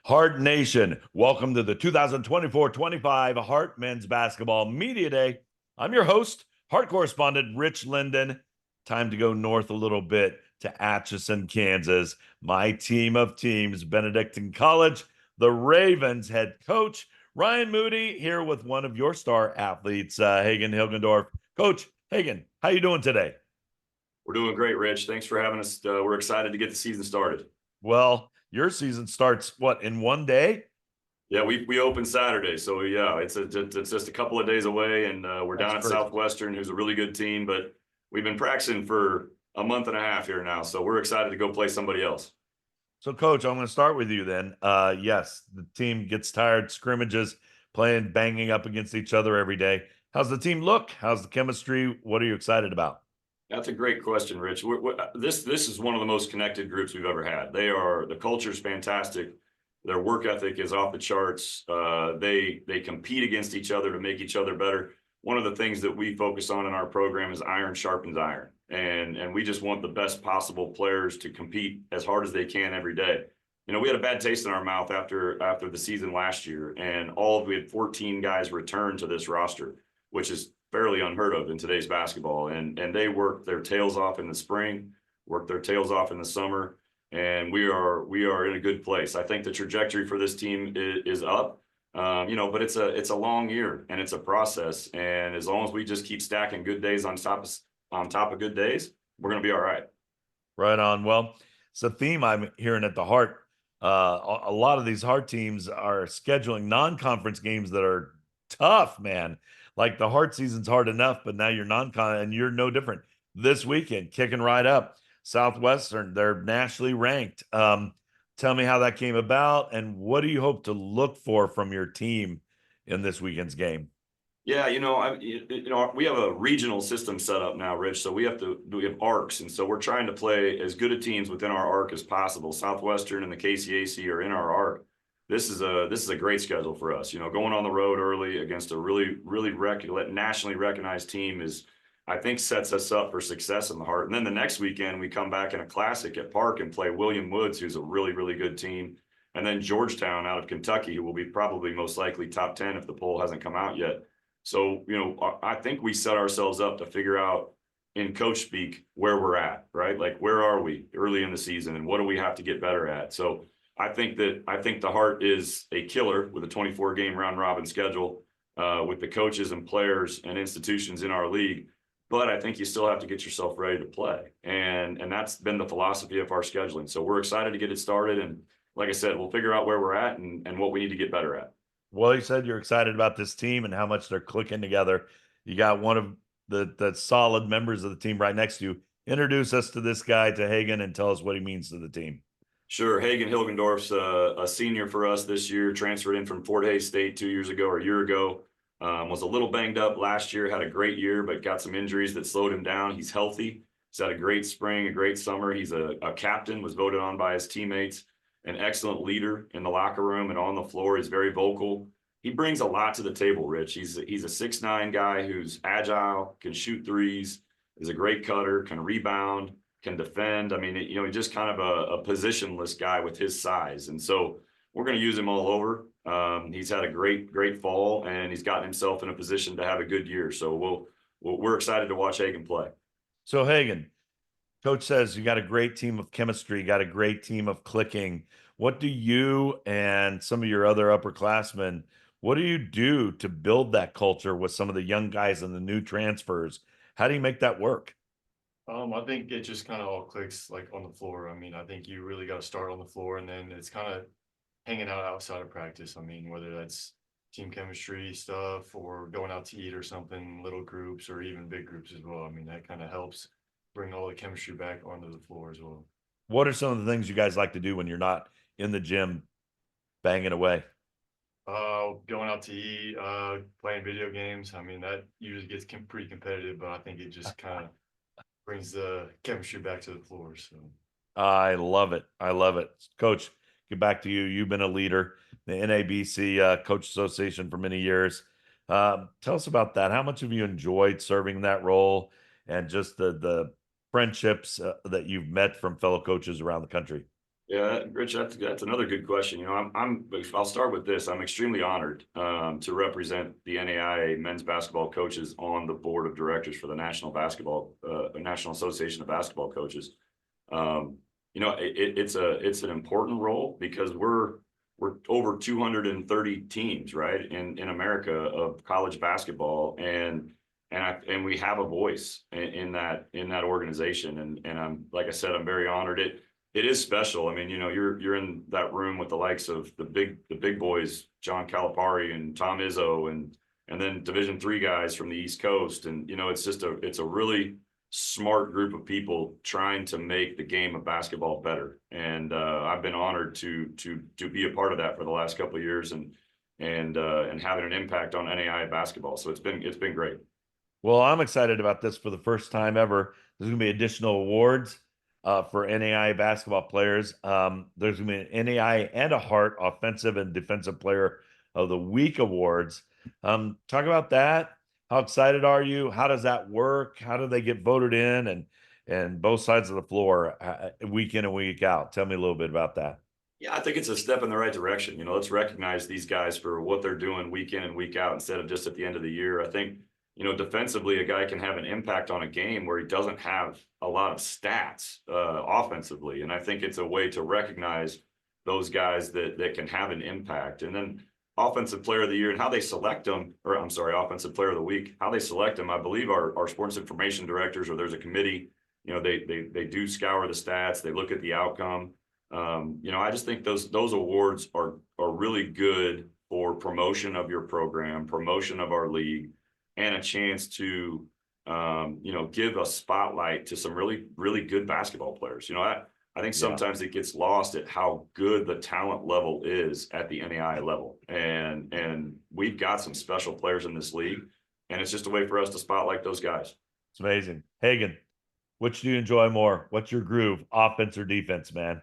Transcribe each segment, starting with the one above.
Heart Nation, welcome to the 2024-25 Heart Men's Basketball Media Day. I'm your host, Heart correspondent Rich Linden. Time to go north a little bit to Atchison, Kansas. My team of teams, Benedictine College, the Ravens head coach, Ryan Moody, here with one of your star athletes, Hagen Hilgendorf. Coach Hagen, how you doing today? We're doing great, Rich. Thanks for having us. We're excited to get the season started. Well, your season starts, what, in one day? Yeah, we open Saturday, so yeah, it's just a couple of days away, and we're That's down at crazy. Southwestern, who's a really good team. But we've been practicing for a month and a half here now, so we're excited to go play somebody else. So, Coach, I'm going to start with you then. Yes, the team gets tired, scrimmages, playing, banging up against each other every day. How's the team look? How's the chemistry? What are you excited about? That's a great question, Rich. This is one of the most connected groups we've ever had. The culture's fantastic. Their work ethic is off the charts. They compete against each other to make each other better. One of the things that we focus on in our program is iron sharpens iron, and we just want the best possible players to compete as hard as they can every day. You know, we had a bad taste in our mouth after the season last year, and we had 14 guys return to this roster, which is fairly unheard of in today's basketball. And they work their tails off in the spring, work their tails off in the summer, and we are in a good place. I think the trajectory for this team is up. But it's a long year and it's a process. And as long as we just keep stacking good days on top of good days, we're gonna be all right. Right on. Well, it's a theme I'm hearing at the Heart. A lot of these Heart teams are scheduling non-conference games that are tough, man. Like the Heart season's hard enough, but now you're non-con and you're no different. This weekend, kicking right up. Southwestern, they're nationally ranked. Tell me how that came about and what do you hope to look for from your team in this weekend's game? Yeah, we have a regional system set up now, Rich. So we have arcs, and so we're trying to play as good a teams within our arc as possible. Southwestern and the KCAC are in our arc. This is a great schedule for us. You know, going on the road early against a nationally recognized team I think, sets us up for success in the Heart. And then the next weekend we come back in a classic at Park and play William Woods, who's a really good team, and then Georgetown out of Kentucky, who will be probably most likely top 10 if the poll hasn't come out yet. So, I think we set ourselves up to figure out in coach speak where we're at, right? Like, where are we early in the season and what do we have to get better at? So I think the Heart is a killer with a 24 game round robin schedule, with the coaches and players and institutions in our league. But I think you still have to get yourself ready to play. And that's been the philosophy of our scheduling. So we're excited to get it started. And like I said, we'll figure out where we're at and what we need to get better at. Well, you said you're excited about this team and how much they're clicking together. You got one of the solid members of the team right next to you. Introduce us to this guy, to Hagen, and tell us what he means to the team. Sure. Hagen Hilgendorf's a senior for us this year, transferred in from Fort Hays State 2 years ago or a year ago. Was a little banged up last year, had a great year, but got some injuries that slowed him down. He's healthy. He's had a great spring, a great summer. He's a captain, was voted on by his teammates, an excellent leader in the locker room and on the floor. He's very vocal. He brings a lot to the table, Rich. He's a 6'9" guy who's agile, can shoot threes, is a great cutter, can rebound, can defend. I mean, he's just kind of a positionless guy with his size. And so we're going to use him all over. He's had a great fall, and he's gotten himself in a position to have a good year. So we're excited to watch Hagen play. So, Hagen, coach says you got a great team of chemistry, you got a great team of clicking. What do you and some of your other upperclassmen, what do you do to build that culture with some of the young guys and the new transfers? How do you make that work? I think it just kind of all clicks like on the floor. I mean, I think you really got to start on the floor, and then it's kind of hanging out outside of practice. I mean, whether that's team chemistry stuff or going out to eat or something, little groups or even big groups as well. I mean, that kind of helps bring all the chemistry back onto the floor as well. What are some of the things you guys like to do when you're not in the gym banging away? Going out to eat, playing video games. I mean, that usually gets pretty competitive, but I think it just kind of brings the chemistry back to the floor. So I love it. I love it. Coach, get back to you. You've been a leader, the NABC Coach Association for many years. Tell us about that. How much have you enjoyed serving that role and just the friendships that you've met from fellow coaches around the country? Yeah, Rich, that's another good question. I'll start with this. I'm extremely honored to represent the NAIA men's basketball coaches on the board of directors for the National Association of Basketball Coaches. It's an important role because we're over 230 teams, right, in America of college basketball, and we have a voice in that organization, and I'm, like I said, I'm very honored. It is special. I mean, you're in that room with the likes of the big boys, John Calipari and Tom Izzo, and then Division III guys from the East Coast, and it's a really smart group of people trying to make the game of basketball better. And I've been honored to be a part of that for the last couple of years, and having an impact on NAIA basketball. So it's been great. Well, I'm excited about this for the first time ever. There's going to be additional awards for NAI basketball players. There's going to be an NAI and a Hart Offensive and Defensive Player of the Week awards. Talk about that. How excited are you? How does that work? How do they get voted in? And both sides of the floor, week in and week out. Tell me a little bit about that. Yeah, I think it's a step in the right direction. Let's recognize these guys for what they're doing week in and week out instead of just at the end of the year. I think, defensively, a guy can have an impact on a game where he doesn't have a lot of stats offensively. And I think it's a way to recognize those guys that can have an impact. And then offensive player of the year and how they select them, or I'm sorry, offensive player of the week, how they select them. I believe our sports information directors, or there's a committee, they do scour the stats, they look at the outcome. I just think those awards are really good for promotion of your program, promotion of our league, and a chance to give a spotlight to some really, really good basketball players. I think Yeah. sometimes it gets lost at how good the talent level is at the NAI level. And we've got some special players in this league, and it's just a way for us to spotlight those guys. It's amazing. Hagan, which do you enjoy more? What's your groove, offense or defense, man?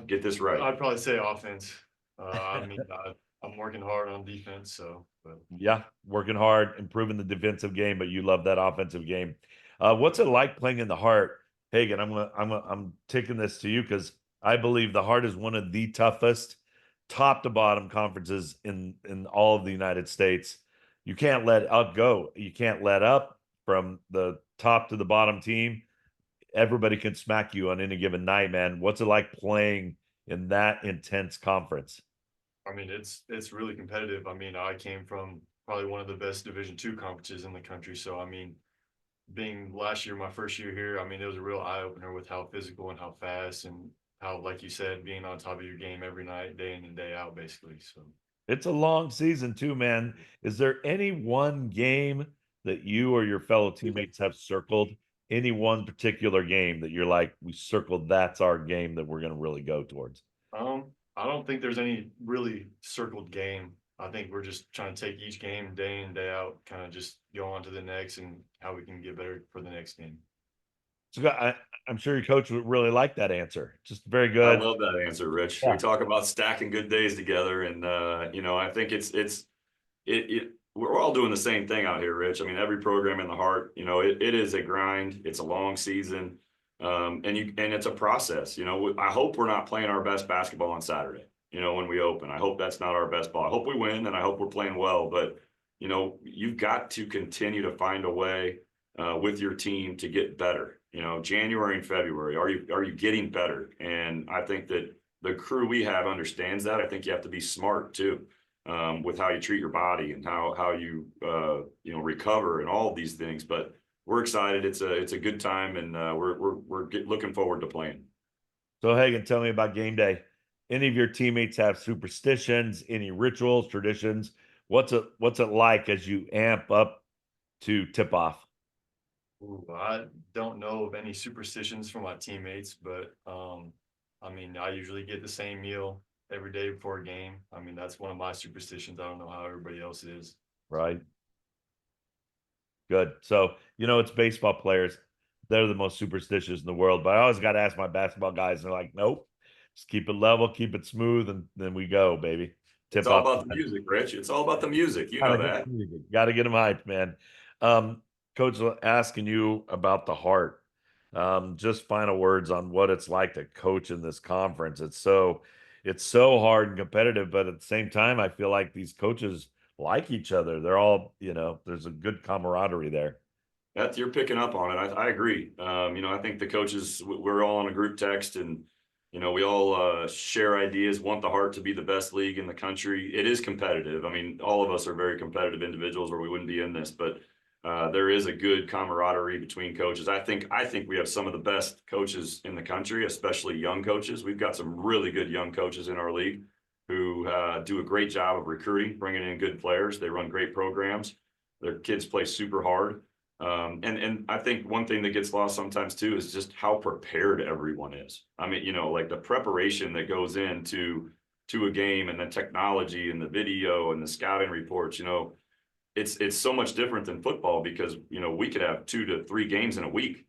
Get this right. I'd probably say offense. I'm working hard on defense, but Yeah, working hard, improving the defensive game, but you love that offensive game. What's it like playing in the Heart, Hagan? I'm taking this to you because I believe the Heart is one of the toughest, top to bottom conferences in all of the United States. You can't let up go. You can't let up from the top to the bottom team. Everybody can smack you on any given night, man. What's it like playing in that intense conference? I mean, it's really competitive. I mean, I came from probably one of the best Division II conferences in the country. So, I mean, being last year, my first year here, I mean, it was a real eye opener with how physical and how fast and how, like you said, being on top of your game every night, day in and day out, basically. So, It's a long season too, man. Is there any one game that you or your fellow teammates have circled? Any one particular game that you're like, we circled, that's our game that we're going to really go towards? I don't think there's any really circled game. I think we're just trying to take each game day in, day out, kind of just go on to the next and how we can get better for the next game. So I'm sure your coach would really like that answer. Just very I good. love that answer, Rich. Yeah. We talk about stacking good days together, and I think we're all doing the same thing out here, Rich. I mean, every program in the Heart, it is a grind. It's a long season, and it's a process. I hope we're not playing our best basketball on Saturday. When we open, I hope that's not our best ball. I hope we win, and I hope we're playing well. But you've got to continue to find a way with your team to get better. January and February, are you getting better? And I think that the crew we have understands that. I think you have to be smart too, with how you treat your body and how you recover and all of these things. But we're excited. It's a good time, and we're looking forward to playing. So Hagan, tell me about game day. Any of your teammates have superstitions, any rituals, traditions? What's it like as you amp up to tip off? Ooh, I don't know of any superstitions from my teammates, but I mean, I usually get the same meal every day before a game. I mean, that's one of my superstitions. I don't know how everybody else is. Right. Good. So, it's baseball players. They're the most superstitious in the world. But I always got to ask my basketball guys, and they're like, nope, just keep it level, keep it smooth, and then we go, baby. It's Tip all off. about the music, Rich. It's all about the music. You know Gotta get that. the music. Gotta get them hyped, man. Um, Coach, asking you about the Heart. Just final words on what it's like to coach in this conference. It's so hard and competitive, but at the same time, I feel like these coaches like each other. They're all, there's a good camaraderie there. That you're picking up on it. I agree. I think the coaches, we're all on a group text, and we all share ideas, want the Heart to be the best league in the country. It is competitive. I mean, all of us are very competitive individuals, or we wouldn't be in this. But there is a good camaraderie between coaches. I think we have some of the best coaches in the country, especially young coaches. We've got some really good young coaches in our league who do a great job of recruiting, bringing in good players. They run great programs. Their kids play super hard. And I think one thing that gets lost sometimes too is just how prepared everyone is. I mean, like the preparation that goes into a game, and the technology and the video and the scouting reports, it's so much different than football, because we could have 2 to 3 games in a week.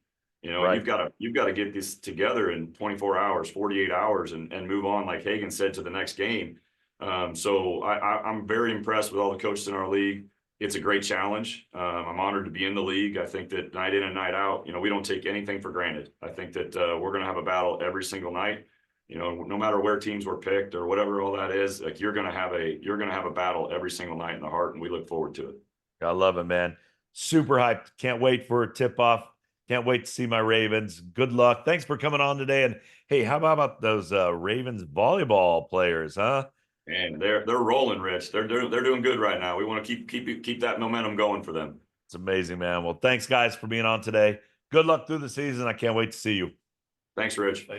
Right. You've got to get this together in 24 hours, 48 hours, and move on, like Hagan said, to the next game. So I'm very impressed with all the coaches in our league. It's a great challenge. I'm honored to be in the league. I think that night in and night out, we don't take anything for granted. I think that we're going to have a battle every single night. No matter where teams were picked or whatever all that is, like you're going to have a battle every single night in the Heart, and we look forward to it. I love it, man. Super hyped. Can't wait for a tip off. Can't wait to see my Ravens. Good luck. Thanks for coming on today. And hey, how about those Ravens volleyball players, huh? And they're rolling, Rich. They're doing good right now. We want to keep that momentum going for them. It's amazing, man. Well, thanks guys for being on today. Good luck through the season. I can't wait to see you. Thanks, Rich.